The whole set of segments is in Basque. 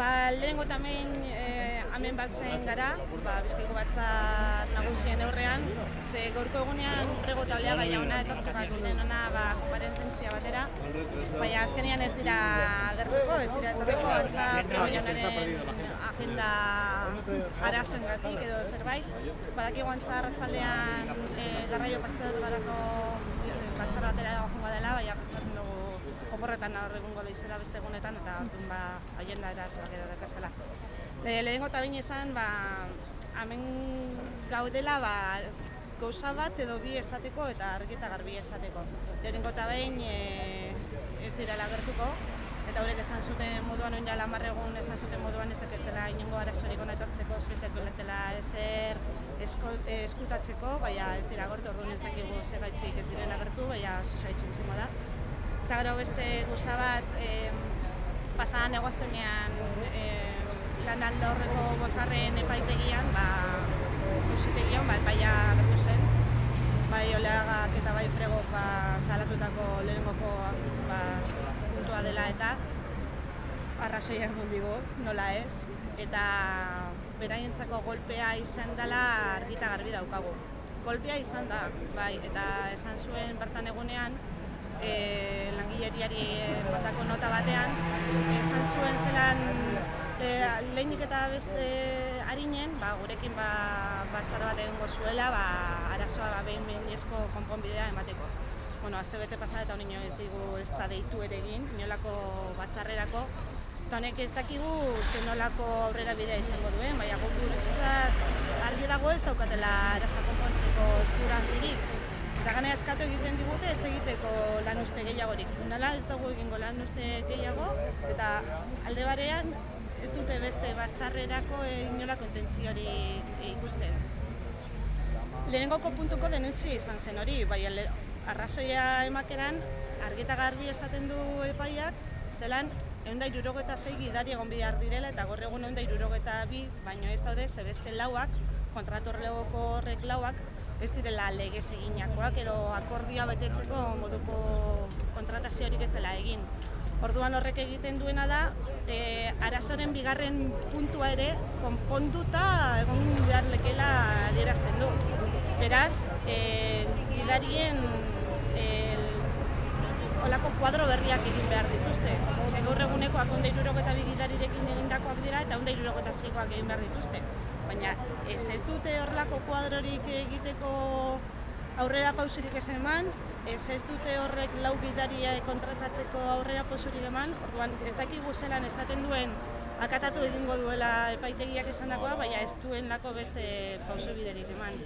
Lehenengo tamen hemen batzen gara, Bizkaiko batzar nagusien aurrean, ze gaurko egunean Prego eta Oleaga jauna etortzeko ziren hona konferentzia batera, baina azkenean ez dira agertuko, ez dira etorriko batzar Prego jaunaren agenda arazoengatik edo zerbait. Badakigu antza arratsaldean garraio partzuergoarako batzar batera joango dela, baina pentsatzen dugu oporretan egungo daizela beste egunetan eta agenda erasoak edo dekazela. Lehenengo eta behin esan, hemen gaudela gauza bat edo bi esateko eta argi eta garbi esateko. Lehenengo eta behin ez direla agertuko, eta horrek esan zuten moduan, oin jala 10 egun esan zuten moduan ez deketela inongo arazorik hona etortzeko, ez deketela ezer eskutatzeko, baina ez dira agertu, orduan ez dakigu segaitzik ez diren agertu, baina sosaitzik izango da. Eta gero beste gauza bat, pasadan eguaztenean lan alde horreko 5. epaitegian, auzitegian, epaia agertu zen. Bai Oleagak eta bai Pregok salatutako lehenengoko puntua dela eta arrazoia eman digu, nola ez. Eta beraientzako golpea izan dela argi eta garbi daukagu. Golpea izan da, bai, eta esan zuen bertan egunean, langileriari batako nota batean, esan zuen zelan lehenik eta beste harinen, gurekin batzar bat egingo zuela, arazoa behin-behinezko konponbidea emateko. Aste bete pasada eta honino ez digu ez da deitu ere egin, inolako batzarrerako, eta honek ez dakigu zenolako aurrera bidea izango duen, baina guretzat argi dago ez daukatela arazoa konpontzeko estura handirik. Eta gana eskatu egiten digute ez egiteko lan uste gehiagorik. Nala ez dago egingo lan uste gehiago, eta alde barean ez dute beste batzarrerako inolako intentziorik ikusten. Lehenengoko puntuko denuntzia izan zen hori, bai arrazoia emakeran argi eta garbi esaten du epaiak, zelan 166 gidari egon behar direla eta gaur egun 162, baino ez daude ze beste lauak, kontratorlegoko horrek lauak, ez direla legez eginakoak edo akordioa betetzeko moduko kontrataziorik ez dela egin. Orduan horrek egiten duena da, arazoren 2. puntua ere konponduta egon behar lekeela adierazten du. Beraz, gidarien olako kuadro berriak egin behar dituzte. Ze gaur egunekoak 162 gidarirekin egindakoak dira eta 166koak egin behar dituzte. Baina ez dute horrelako kuadrorik egiteko aurrera pausurik ez eman, ez dute horrek 4 gidaria kontratatzeko aurrera pausurik eman, orduan ez dakigu zelan esaten duen akatatu egingo duela epaitegiak esandakoa, baina ez duenlako beste pausu biderik eman.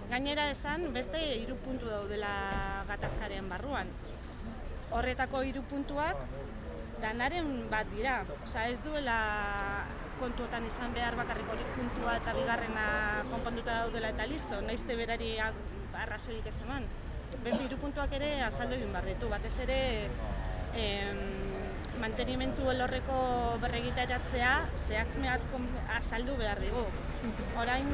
Gainera esan, beste 3 puntu daudela gatazkaren barruan. Horretako 3 puntuak danaren bat dira. Ez duela kontuotan izan behar bakarrik hori puntua eta 2. konponduta daudela eta listo, naizte berari arrazorik ez eman. Beste 3 puntuak ere azaldu egin behar ditu, batez ere mantenimentu elorreko berregitaratzea zehatz-mehatz azaldu behar digu. Orain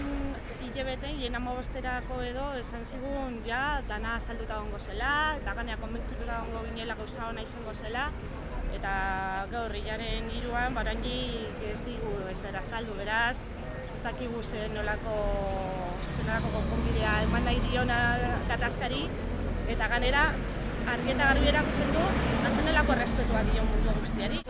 hilabete, hien 15-erako edo esan zigun dana azalduta gongo zela, eta ganea konbentzituta gongo ginela gauza hona izango zela, eta gaur hilaren 3an oraindik ez digu ezer azaldu, beraz, ez dakigu zenolako konponbidea eman nahi diona gatazkari, eta ganera argi eta garbi erakusten du, zenolako errespetua dio mundu guztiari.